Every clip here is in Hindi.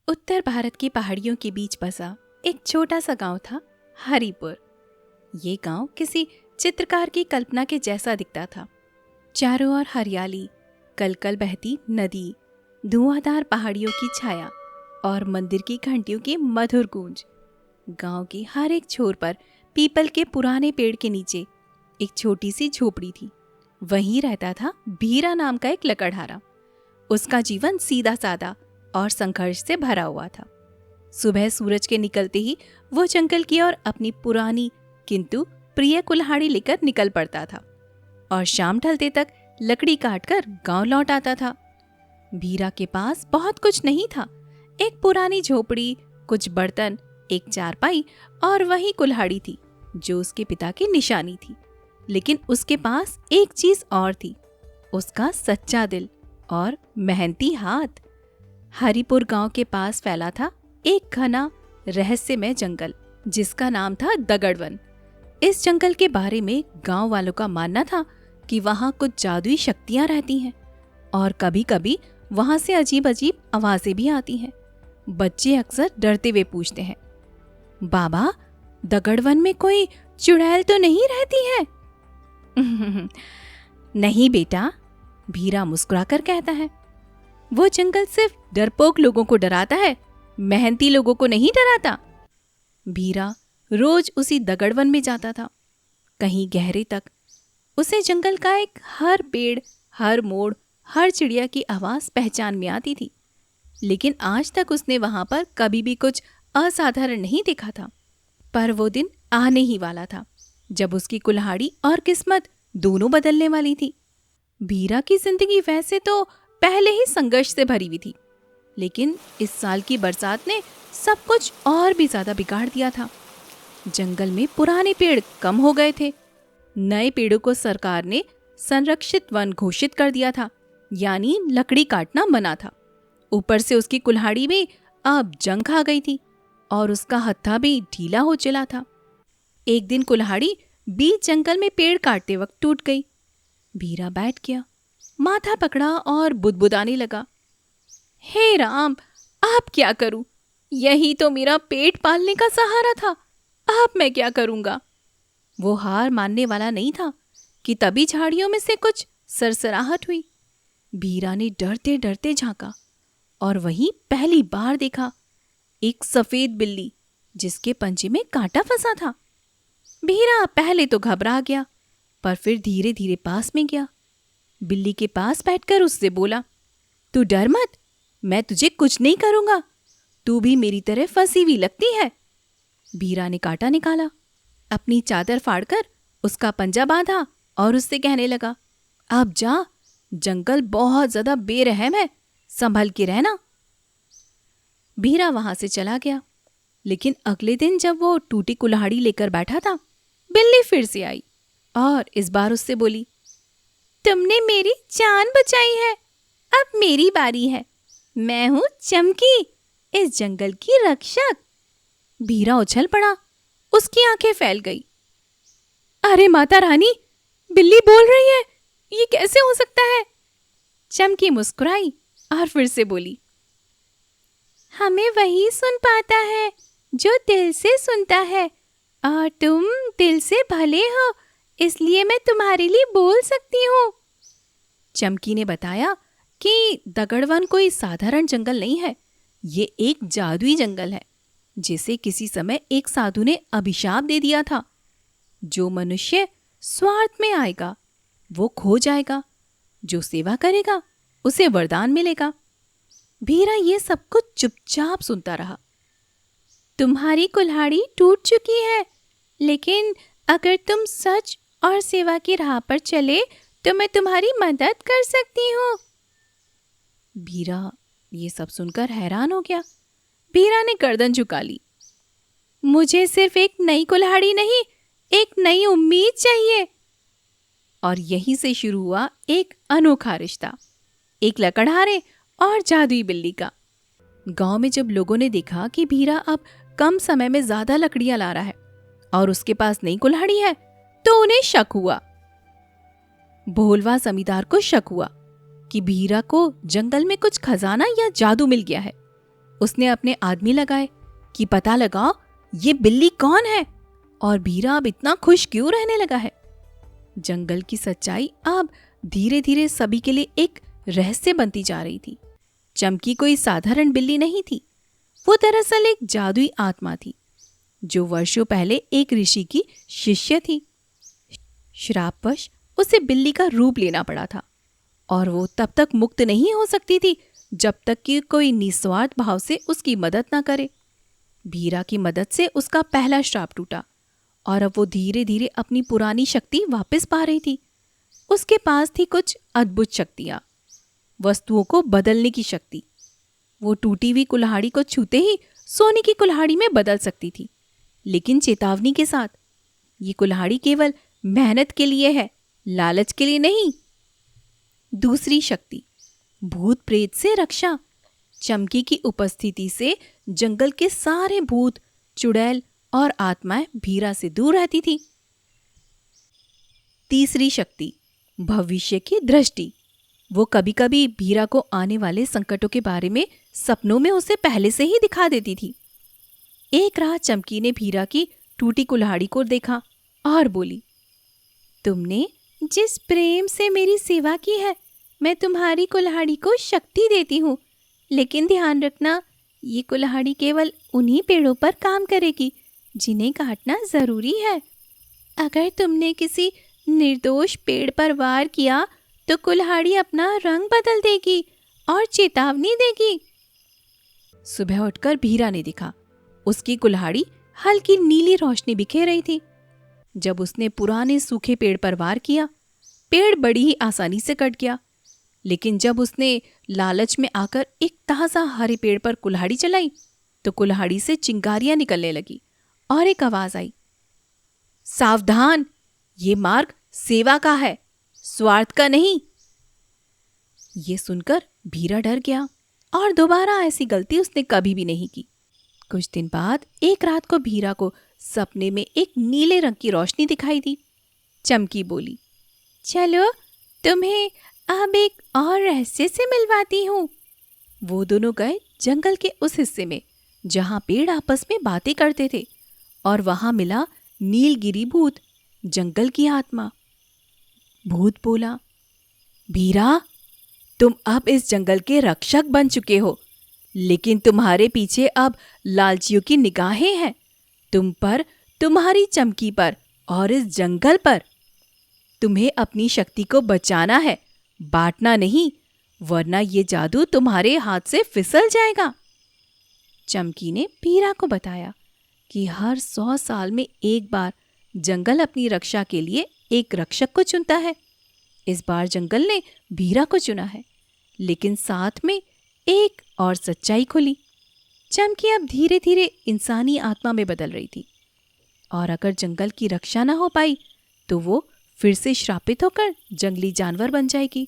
उत्तर भारत की पहाड़ियों के बीच बसा एक छोटा सा गांव था, हरिपुर। ये गांव किसी चित्रकार की कल्पना के जैसा दिखता था। चारों ओर हरियाली, कलकल बहती नदी, धुआंधार पहाड़ियों की छाया और मंदिर की घंटियों की मधुर गूंज। गांव की हर एक छोर पर पीपल के पुराने पेड़ के नीचे एक छोटी सी झोपड़ी थी। वहीं रहता था भीरा नाम का एक लकड़हारा। उसका जीवन सीधा सादा और संघर्ष से भरा हुआ था। सुबह सूरज के निकलते ही वो जंगल की ओर अपनी पुरानी किंतु प्रिय कुल्हाड़ी लेकर निकल पड़ता था और शाम ढलते तक लकड़ी काटकर गांव लौट आता था। भीरा के पास बहुत कुछ नहीं था। एक पुरानी झोपड़ी, कुछ बर्तन, एक चारपाई और वही कुल्हाड़ी थी जो उसके पिता की निशानी थी। लेकिन उसके पास एक चीज और थी, उसका सच्चा दिल और मेहनती हाथ। हरिपुर गांव के पास फैला था एक घना रहस्यमय जंगल जिसका नाम था दगड़वन। इस जंगल के बारे में गांव वालों का मानना था कि वहां कुछ जादुई शक्तियां रहती हैं और कभी कभी वहां से अजीब अजीब आवाजें भी आती हैं। बच्चे अक्सर डरते हुए पूछते हैं, बाबा, दगड़वन में कोई चुड़ैल तो नहीं रहती है? नहीं बेटा, भीरा मुस्कुराकर कहता है, वो जंगल सिर्फ डरपोक लोगों को डराता है, मेहनती लोगों को नहीं डराता। भीरा रोज उसी दगड़वन में जाता था, कहीं गहरे तक। उसे जंगल का एक हर पेड़, हर मोड़, हर चिड़िया की आवाज पहचान में आती थी। लेकिन आज तक उसने वहां पर कभी भी कुछ असाधारण नहीं देखा था। पर वो दिन आने ही वाला था जब उसकी कुल्हाड़ी और किस्मत दोनों बदलने वाली थी। भीरा की जिंदगी वैसे तो पहले ही संघर्ष से भरी हुई थी, लेकिन इस साल की बरसात ने सब कुछ और भी ज्यादा बिगाड़ दिया था। जंगल में पुराने पेड़ कम हो गए थे। नए पेड़ों को सरकार ने संरक्षित वन घोषित कर दिया था, यानी लकड़ी काटना मना था। ऊपर से उसकी कुल्हाड़ी में अब जंग खा गई थी और उसका हत्था भी ढीला हो चला था। एक दिन कुल्हाड़ी बीच जंगल में पेड़ काटते वक्त टूट गई। भीरा बैठ गया, माथा पकड़ा और बुदबुदाने लगा, हे राम, अब क्या करूं? यही तो मेरा पेट पालने का सहारा था, अब मैं क्या करूंगा? वो हार मानने वाला नहीं था कि तभी झाड़ियों में से कुछ सरसराहट हुई। भीरा ने डरते डरते झांका और वहीं पहली बार देखा एक सफेद बिल्ली जिसके पंजे में कांटा फंसा था। भीरा पहले तो घबरा गया, पर फिर धीरे धीरे पास में गया। बिल्ली के पास बैठकर उससे बोला, तू डर मत, मैं तुझे कुछ नहीं करूंगा, तू भी मेरी तरह फंसी हुई लगती है। भीरा ने कांटा निकाला, अपनी चादर फाड़कर उसका पंजा बांधा और उससे कहने लगा, अब जा, जंगल बहुत ज्यादा बेरहम है, संभल के रहना। भीरा वहां से चला गया। लेकिन अगले दिन जब वो टूटी कुल्हाड़ी लेकर बैठा था, बिल्ली फिर से आई और इस बार उससे बोली, तुमने मेरी जान बचाई है, अब मेरी बारी है, मैं हूं चमकी, इस जंगल की रक्षक। भीरा उछल पड़ा, उसकी आंखें फैल गई। अरे माता रानी, बिल्ली बोल रही है, ये कैसे हो सकता है? चमकी मुस्कुराई और फिर से बोली, हमें वही सुन पाता है जो दिल से सुनता है, और तुम दिल से भले हो, इसलिए मैं तुम्हारे लिए बोल सकती हूँ। चमकी ने बताया कि दगड़वन कोई साधारण जंगल नहीं है, ये एक जादुई जंगल है जिसे किसी समय एक साधु ने अभिशाप दे दिया था। जो मनुष्य स्वार्थ में आएगा वो खो जाएगा, जो सेवा करेगा उसे वरदान मिलेगा। भीरा ये सब कुछ चुपचाप सुनता रहा। तुम्हारी कुल्हाड़ी टूट चुकी है, लेकिन अगर तुम सच और सेवा की राह पर चले तो मैं तुम्हारी मदद कर सकती हूँ। भीरा ये सब सुनकर हैरान हो गया। भीरा ने गर्दन झुका ली। मुझे सिर्फ एक नई कुल्हाड़ी नहीं, एक नई उम्मीद चाहिए। और यहीं से शुरू हुआ एक अनोखा रिश्ता, एक लकड़हारे और जादुई बिल्ली का। गांव में जब लोगों ने देखा कि भीरा अब कम समय में ज्यादा लकड़ियां ला रहा है और उसके पास नई कुल्हाड़ी है, तो उन्हें शक हुआ। भोलवा जमींदार को शक हुआ कि भीरा को जंगल में कुछ खजाना या जादू मिल गया है। उसने अपने आदमी लगाए कि पता लगाओ ये बिल्ली कौन है और भीरा अब इतना खुश क्यों रहने लगा है। जंगल की सच्चाई अब धीरे धीरे सभी के लिए एक रहस्य बनती जा रही थी। चमकी कोई साधारण बिल्ली नहीं थी, वो दरअसल एक जादुई आत्मा थी जो वर्षों पहले एक ऋषि की शिष्य थी। श्रापवश उसे बिल्ली का रूप लेना पड़ा था और वो तब तक मुक्त नहीं हो सकती थी जब तक कि कोई निस्वार्थ भाव से उसकी मदद ना करे। भीरा की मदद से उसका पहला श्राप टूटा और अब वो धीरे धीरे अपनी पुरानी शक्ति वापस पा रही थी। उसके पास थी कुछ अद्भुत शक्तियां, वस्तुओं को बदलने की शक्ति। वो टूटी हुई कुल्हाड़ी को छूते ही सोने की कुल्हाड़ी में बदल सकती थी, लेकिन चेतावनी के साथ, ये कुल्हाड़ी केवल मेहनत के लिए है, लालच के लिए नहीं। दूसरी शक्ति, भूत प्रेत से रक्षा। चमकी की उपस्थिति से जंगल के सारे भूत, चुड़ैल और आत्माएं भीरा से दूर रहती थी। तीसरी शक्ति, भविष्य की दृष्टि। वो कभी कभी भीरा को आने वाले संकटों के बारे में सपनों में उसे पहले से ही दिखा देती थी। एक रात चमकी ने भीरा की टूटी कुल्हाड़ी को देखा और बोली, तुमने जिस प्रेम से मेरी सेवा की है, मैं तुम्हारी कुल्हाड़ी को शक्ति देती हूँ, लेकिन ध्यान रखना, ये कुल्हाड़ी केवल उन्हीं पेड़ों पर काम करेगी जिन्हें काटना जरूरी है। अगर तुमने किसी निर्दोष पेड़ पर वार किया तो कुल्हाड़ी अपना रंग बदल देगी और चेतावनी देगी। सुबह उठकर भीरा ने देखा, उसकी कुल्हाड़ी हल्की नीली रोशनी बिखेर रही थी। जब उसने पुराने सूखे पेड़ पर वार किया, पेड़ बड़ी ही आसानी से कट गया। लेकिन जब उसने लालच में आकर एक ताजा हरे पेड़ पर कुल्हाड़ी चलाई तो कुल्हाड़ी से चिंगारियां निकलने लगी और एक आवाज आई, सावधान, ये मार्ग सेवा का है, स्वार्थ का नहीं। ये सुनकर भीरा डर गया और दोबारा ऐसी गलती उसने कभी भी नहीं की। कुछ दिन बाद एक रात को भीरा को सपने में एक नीले रंग की रोशनी दिखाई दी। चमकी बोली, चलो तुम्हें अब एक और रहस्य से मिलवाती हूँ। वो दोनों गए जंगल के उस हिस्से में जहां पेड़ आपस में बातें करते थे और वहां मिला नीलगिरी भूत, जंगल की आत्मा। भूत बोला, भीरा, तुम अब इस जंगल के रक्षक बन चुके हो, लेकिन तुम्हारे पीछे अब लालचियों की निगाहें हैं, तुम पर, तुम्हारी चमकी पर और इस जंगल पर। तुम्हें अपनी शक्ति को बचाना है, बांटना नहीं, वरना ये जादू तुम्हारे हाथ से फिसल जाएगा। चमकी ने भीरा को बताया कि हर 100 साल में एक बार जंगल अपनी रक्षा के लिए एक रक्षक को चुनता है। इस बार जंगल ने भीरा को चुना है, लेकिन साथ में एक और सच्चाई खुली। चमकी अब धीरे धीरे इंसानी आत्मा में बदल रही थी और अगर जंगल की रक्षा न हो पाई तो वो फिर से श्रापित होकर जंगली जानवर बन जाएगी।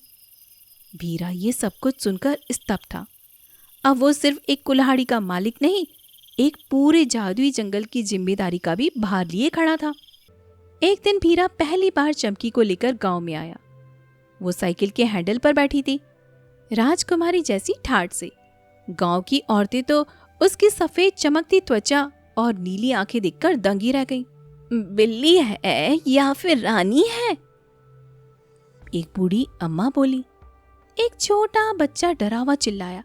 भीरा ये सब कुछ सुनकर स्तब्ध था। अब वो सिर्फ एक कुल्हाड़ी का मालिक नहीं, एक पूरे जादुई जंगल की जिम्मेदारी का भी भार लिए खड़ा था। एक दिन भीरा पहली बार चमकी को लेकर गांव में आया। वो साइकिल के हैंडल पर बैठी थी, राजकुमारी जैसी ठाठ से। गांव की औरतें तो उसकी सफेद चमकती त्वचा और नीली आंखें देखकर दंगी रह गईं। बिल्ली है या फिर रानी है? एक बूढ़ी अम्मा बोली। एक छोटा बच्चा डरा हुआ चिल्लाया,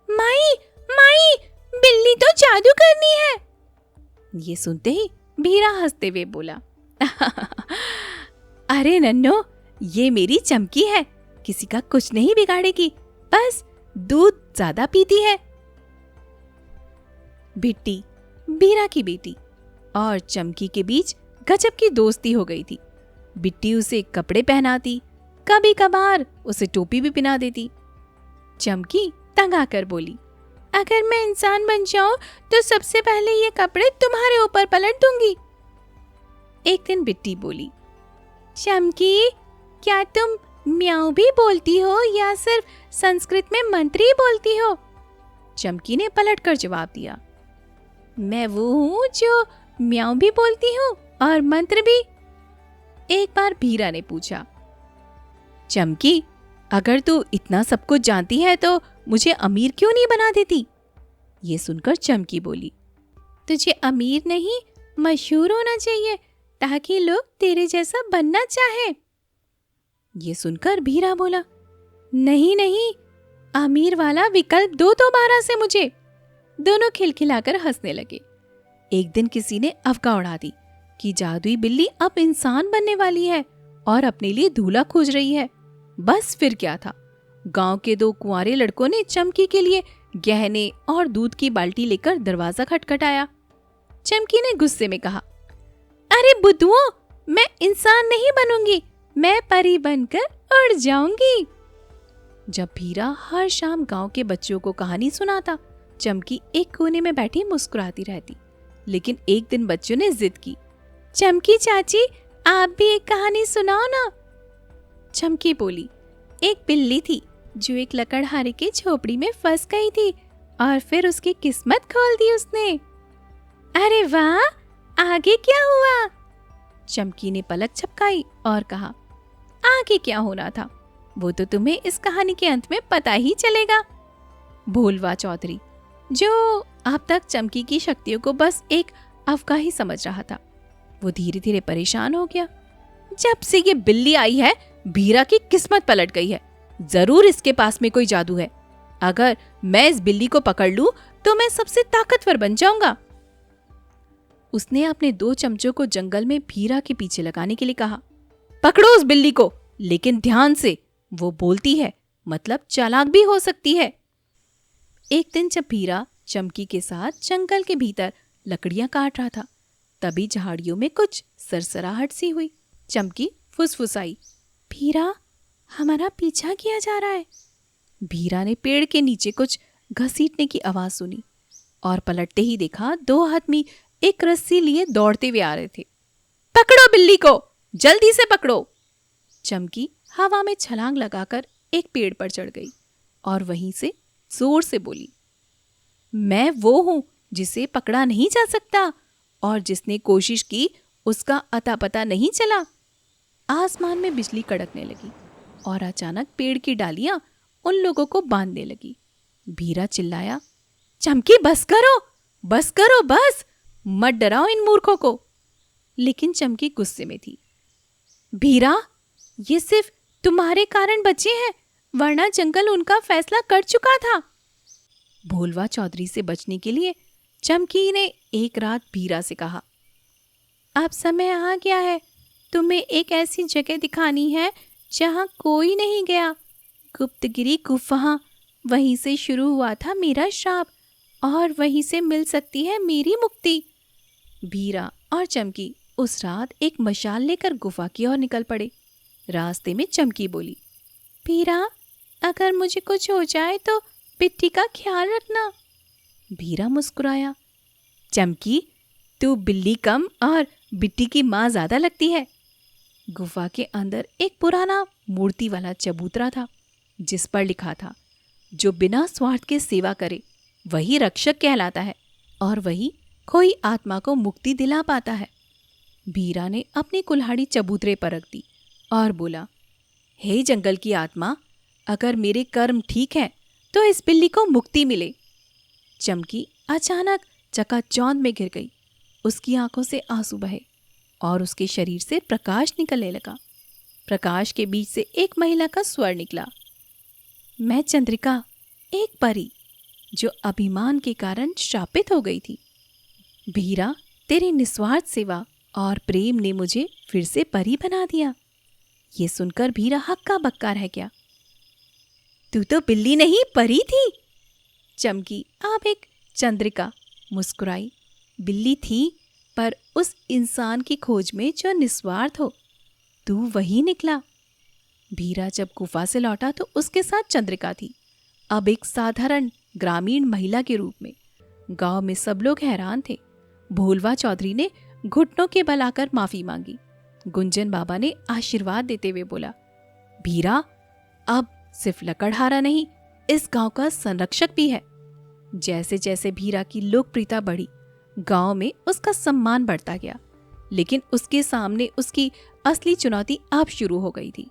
माई, माई, बिल्ली तो जादू करनी है। ये सुनते ही भीरा हंसते हुए बोला, अरे नन्नो, ये मेरी चमकी है, किसी का कुछ नहीं बिगाड़ेगी, बस दूध ज्यादा पीती है। भिट्टी, भीरा की बेटी, और चमकी के बीच गजब की दोस्ती हो गई थी। बिट्टी उसे कपड़े पहनाती, कभी कभार उसे टोपी भी पहना देती। चमकी तंग आकर बोली, अगर मैं इंसान बन जाऊं तो सबसे पहले ये कपड़े तुम्हारे ऊपर पलट दूंगी। एक दिन बिट्टी बोली, चमकी, क्या तुम म्याऊं भी बोलती हो या सिर्फ संस्कृत में मंत्र ही बोलती हो? चमकी ने पलटकर जवाब दिया, मैं वो हूँ जो म्याऊं भी बोलती हूँ और मंत्र भी। एक बार भीरा ने पूछा, चमकी, अगर तू इतना सब कुछ जानती है तो मुझे अमीर क्यों नहीं बना देती? ये सुनकर चमकी बोली, तुझे अमीर नहीं मशहूर होना चाहिए ताकि लोग तेरे जैसा बनना चाहे। ये सुनकर भीरा बोला, नहीं नहीं, अमीर वाला विकल्प दो दोबारा से मुझे। दोनों खिलखिलाकर हंसने लगे। एक दिन किसी ने अफवाह उड़ा दी कि जादुई बिल्ली अब इंसान बनने वाली है और अपने लिए दूल्हा खोज रही है। बस फिर क्या था, गांव के दो कुंवारे लड़कों ने चमकी के लिए गहने और दूध की बाल्टी लेकर दरवाजा खटखटाया। चमकी ने गुस्से में कहा, अरे बुद्धुओं, मैं इंसान नहीं बनूंगी, मैं परी बनकर उड़ जाऊंगी। जब भीरा हर शाम गांव के बच्चों को कहानी सुनाता, चमकी एक कोने में बैठी मुस्कुराती रहती। लेकिन एक दिन बच्चों ने जिद की, चमकी चाची, आप भी एक कहानी सुनाओ ना। चमकी बोली, एक बिल्ली थी जो एक लकड़हारे की झोपड़ी में फंस गई थी और फिर उसकी किस्मत खोल दी उसने। अरे वाह, आगे क्या हुआ? चमकी ने पलक झपकाई और कहा, आगे क्या होना था वो तो तुम्हें इस कहानी के अंत में पता ही चलेगा। भोलवा चौधरी, जो अब तक चमकी की शक्तियों को बस एक अफवाह ही समझ रहा था, वो धीरे धीरे परेशान हो गया। जब से ये बिल्ली आई है, भीरा की किस्मत पलट गई है। जरूर इसके पास में कोई जादू है। अगर मैं इस बिल्ली को पकड़ लूं तो मैं सबसे ताकतवर बन जाऊंगा। उसने अपने 2 चमचों को जंगल में भीरा के पीछे लगाने के लिए कहा, पकड़ो उस बिल्ली को, लेकिन ध्यान से, वो बोलती है, मतलब चालाक भी हो सकती है। एक दिन जब भीरा चमकी के साथ जंगल के भीतर लकड़ियां काट रहा था, तभी झाड़ियों में कुछ सरसराहट सी हुई। चमकी फुसफुसाई, भीरा, हमारा पीछा किया जा रहा है। भीरा ने पेड़ के नीचे कुछ घसीटने की आवाज सुनी और पलटते ही देखा 2 आदमी एक रस्सी लिए दौड़ते हुए आ रहे थे। पकड़ो बिल्ली को, जल्दी से पकड़ो। चमकी हवा में छलांग लगाकर एक पेड़ पर चढ़ गई और वहीं से जोर से बोली, मैं वो हूं जिसे पकड़ा नहीं जा सकता और जिसने कोशिश की उसका अता पता नहीं चला। आसमान में बिजली कड़कने लगी और अचानक पेड़ की डालियां उन लोगों को बांधने लगी। भीरा चिल्लाया, चमकी बस करो, बस करो, बस मत डराओ इन मूर्खों को। लेकिन चमकी गुस्से में थी। भीरा, ये सिर्फ तुम्हारे कारण बचे हैं, वरना जंगल उनका फैसला कर चुका था। भोलवा चौधरी से बचने के लिए चमकी ने एक रात भीरा से कहा, अब समय आ गया है, तुम्हें एक ऐसी जगह दिखानी है जहां कोई नहीं गया। गुप्तगिरी गुफा, वहीं से शुरू हुआ था मेरा श्राप और वहीं से मिल सकती है मेरी मुक्ति। भीरा और चमकी उस रात एक मशाल लेकर गुफा की ओर निकल पड़े। रास्ते में चमकी बोली, भीरा, अगर मुझे कुछ हो जाए तो बिट्टी का ख्याल रखना। भीरा मुस्कुराया, चमकी, तू बिल्ली कम और बिट्टी की माँ ज्यादा लगती है। गुफा के अंदर एक पुराना मूर्ति वाला चबूतरा था जिस पर लिखा था, जो बिना स्वार्थ के सेवा करे वही रक्षक कहलाता है और वही खोई आत्मा को मुक्ति दिला पाता है। भीरा ने अपनी कुल्हाड़ी चबूतरे पर रख दी और बोला, हे जंगल की आत्मा, अगर मेरे कर्म ठीक हैं तो इस बिल्ली को मुक्ति मिले। चमकी अचानक चकाचौंध में गिर गई। उसकी आंखों से आंसू बहे और उसके शरीर से प्रकाश निकलने लगा। प्रकाश के बीच से एक महिला का स्वर निकला, मैं चंद्रिका, एक परी जो अभिमान के कारण शापित हो गई थी। भीरा, तेरी निस्वार्थ सेवा और प्रेम ने मुझे फिर से परी बना दिया। ये सुनकर भीरा हक्का बक्का रह गया। तू तो बिल्ली नहीं, परी थी। चमकी, आप एक चंद्रिका, मुस्कुराई। बिल्ली थी, पर उस इंसान की खोज में जो निस्वार्थ हो, तू वही निकला। भीरा जब गुफा से लौटा तो उसके साथ चंद्रिका थी, अब एक साधारण ग्रामीण महिला के रूप में। गांव में सब लोग हैरान थे। भोलवा चौधरी ने घुटनों के बल आकर माफी मांगी। गुंजन बाबा ने आशीर्वाद देते हुए बोला, भीरा अब सिर्फ लकड़हारा नहीं, इस गांव का संरक्षक भी है। जैसे जैसे भीरा की लोकप्रियता बढ़ी, गांव में उसका सम्मान बढ़ता गया। लेकिन उसके सामने उसकी असली चुनौती अब शुरू हो गई थी।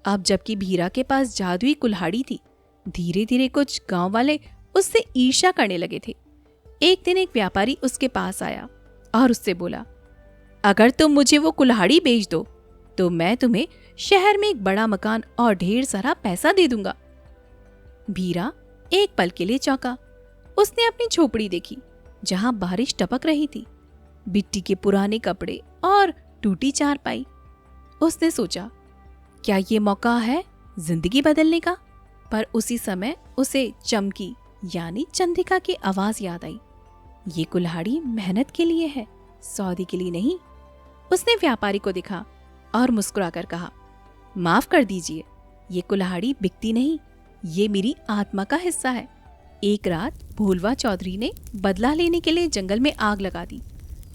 अब जबकि भीरा के पास जादुई कुल्हाड़ी थी, धीरे धीरे कुछ गांव वाले उससे ईर्ष्या करने लगे थे। एक दिन एक व्यापारी उसके पास आया और उससे बोला, अगर तुम मुझे वो कुल्हाड़ी बेच दो तो मैं तुम्हें शहर में एक बड़ा मकान और ढेर सारा पैसा दे दूंगा। भीरा एक पल के लिए चौंका। उसने अपनी झोपड़ी देखी जहां बारिश टपक रही थी, मिट्टी के पुराने कपड़े और टूटी चारपाई। उसने सोचा, क्या ये मौका है जिंदगी बदलने का? पर उसी समय उसे चमकी यानी चंद्रिका की आवाज याद आई। ये कुल्हाड़ी मेहनत के लिए है, सौदे के लिए नहीं। उसने व्यापारी को देखा और मुस्कुराकर कहा, माफ कर दीजिए, ये कुल्हाड़ी बिकती नहीं, ये मेरी आत्मा का हिस्सा है। एक रात भोलवा चौधरी ने बदला लेने के लिए जंगल में आग लगा दी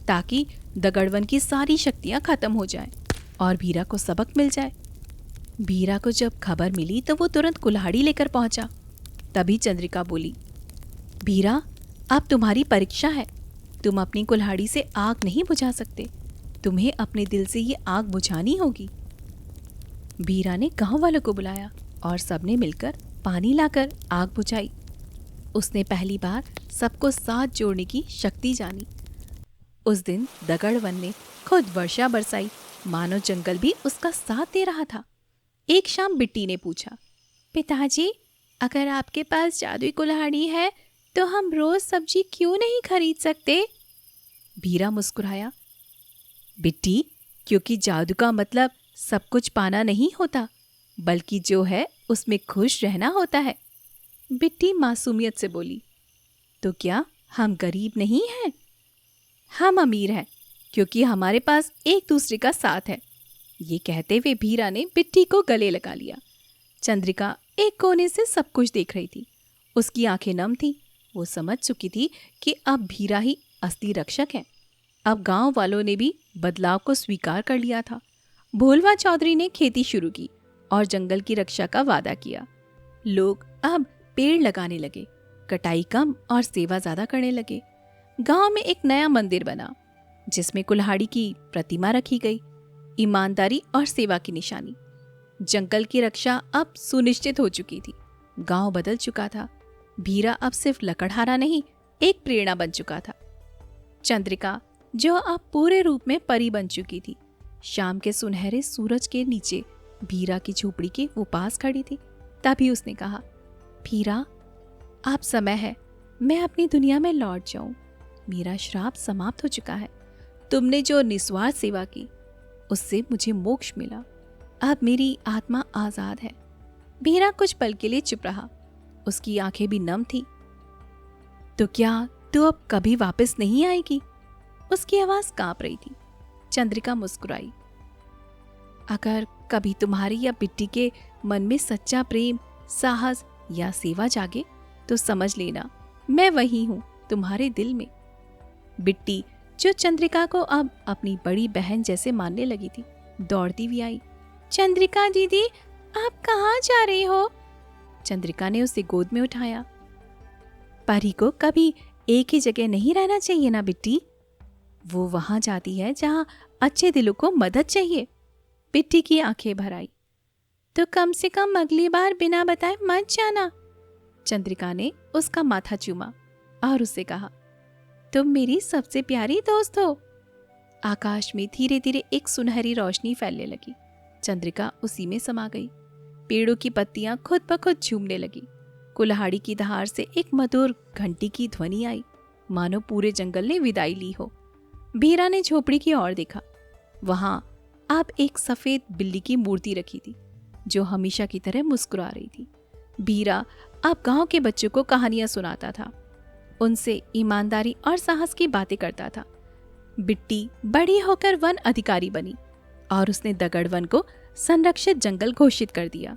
ताकि दगड़वन की सारी शक्तियां खत्म हो जाएं और भीरा को सबक मिल जाए। भीरा को जब खबर मिली तो वो तुरंत कुल्हाड़ी लेकर पहुंचा। तभी चंद्रिका बोली, भीरा, अब तुम्हारी परीक्षा है। तुम अपनी कुल्हाड़ी से आग नहीं बुझा सकते, तुम्हें अपने दिल से ये आग बुझानी होगी। भीरा ने गांव वालों को बुलाया और सबने मिलकर पानी लाकर आग बुझाई। उसने पहली बार सबको साथ जोड़ने की शक्ति जानी। उस दिन दगड़वन ने खुद वर्षा बरसाई, मानो जंगल भी उसका साथ दे रहा था। एक शाम बिट्टी ने पूछा, पिताजी, अगर आपके पास जादुई कुल्हाड़ी है तो हम रोज सब्जी क्यों नहीं खरीद सकते? भीरा मुस्कुराया, बिट्टी, क्योंकि जादू का मतलब सब कुछ पाना नहीं होता, बल्कि जो है उसमें खुश रहना होता है। बिट्टी मासूमियत से बोली, तो क्या हम गरीब नहीं हैं? हम अमीर हैं क्योंकि हमारे पास एक दूसरे का साथ है। ये कहते हुए भीरा ने बिट्टी को गले लगा लिया। चंद्रिका एक कोने से सब कुछ देख रही थी। उसकी आंखें नम थी। वो समझ चुकी थी कि अब भीरा ही असली रक्षक है। अब गांव वालों ने भी बदलाव को स्वीकार कर लिया था। भोलवा चौधरी ने खेती शुरू की और जंगल की रक्षा का वादा किया। लोग अब पेड़ लगाने लगे, कटाई कम और सेवा ज्यादा करने लगे। गांव में एक नया मंदिर बना जिसमें कुल्हाड़ी की प्रतिमा रखी गई, ईमानदारी और सेवा की निशानी। जंगल की रक्षा अब सुनिश्चित हो चुकी थी। गांव बदल चुका था। भीरा अब सिर्फ लकड़हारा नहीं, एक प्रेरणा बन चुका था। चंद्रिका, जो अब पूरे रूप में परी बन चुकी थी, शाम के सुनहरे सूरज के नीचे भीरा की झोपड़ी के वो पास खड़ी थी। तभी उसने कहा, भीरा, अब समय है मैं अपनी दुनिया में लौट जाऊं। मेरा श्राप समाप्त हो चुका है। तुमने जो निस्वार्थ सेवा की उससे मुझे मोक्ष मिला। अब मेरी आत्मा आजाद है। भीरा कुछ पल के लिए चुप रहा। उसकी आंखें भी नम थी। तो क्या तू अब कभी वापस नहीं आएगी? उसकी आवाज कांप रही थी। चंद्रिका मुस्कुराई। अगर कभी तुम्हारी या बिट्टी के मन में सच्चा प्रेम, साहस या सेवा जागे तो समझ लेना मैं वही हूं तुम्हारे दिल में। बिट्टी, जो चंद्रिका को अब अपनी बड़ी बहन जैसे मानने लगी थी, दौड़ती हुई आई। चंद्रिका दीदी, आप कहाँ जा रही हो? चंद्रिका ने उसे गोद में उठाया। परी को कभी एक ही जगह नहीं रहना चाहिए ना बिट्टी। वो वहां जाती है जहां अच्छे दिलों को मदद चाहिए। बिट्टी की आंखें भर आई। तो कम से कम अगली बार बिना बताए मत जाना। चंद्रिका ने उसका माथा चूमा और उससे कहा, तुम मेरी सबसे प्यारी दोस्त हो। आकाश में धीरे धीरे एक सुनहरी रोशनी फैलने लगी। चंद्रिका उसी में समा गई। पेड़ों की पत्तियां खुद ब खुद झूमने लगी। कुल्हाड़ी की धार से एक मधुर घंटी की ध्वनि आई, मानो पूरे जंगल ने विदाई ली हो। भीरा ने झोपड़ी की ओर देखा। वहां अब एक सफेद बिल्ली की मूर्ति रखी थी जो हमेशा की तरह मुस्कुरा रही थी। भीरा अब गांव के बच्चों को कहानियां सुनाता था, उनसे ईमानदारी और साहस की बातें करता था। बिट्टी बड़ी होकर वन अधिकारी बनी और उसने दगड़वन को संरक्षित जंगल घोषित कर दिया।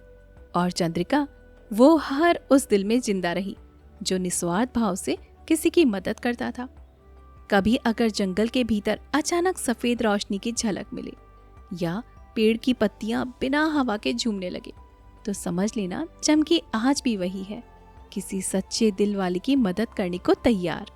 और चंद्रिका, वो हर उस दिल में जिंदा रही जो निस्वार्थ भाव से किसी की मदद करता था। कभी अगर जंगल के भीतर अचानक सफेद रोशनी की झलक मिले या पेड़ की पत्तियां बिना हवा के झूमने लगे तो समझ लेना चमकी आज भी वही है, किसी सच्चे दिल वाले की मदद करने को तैयार।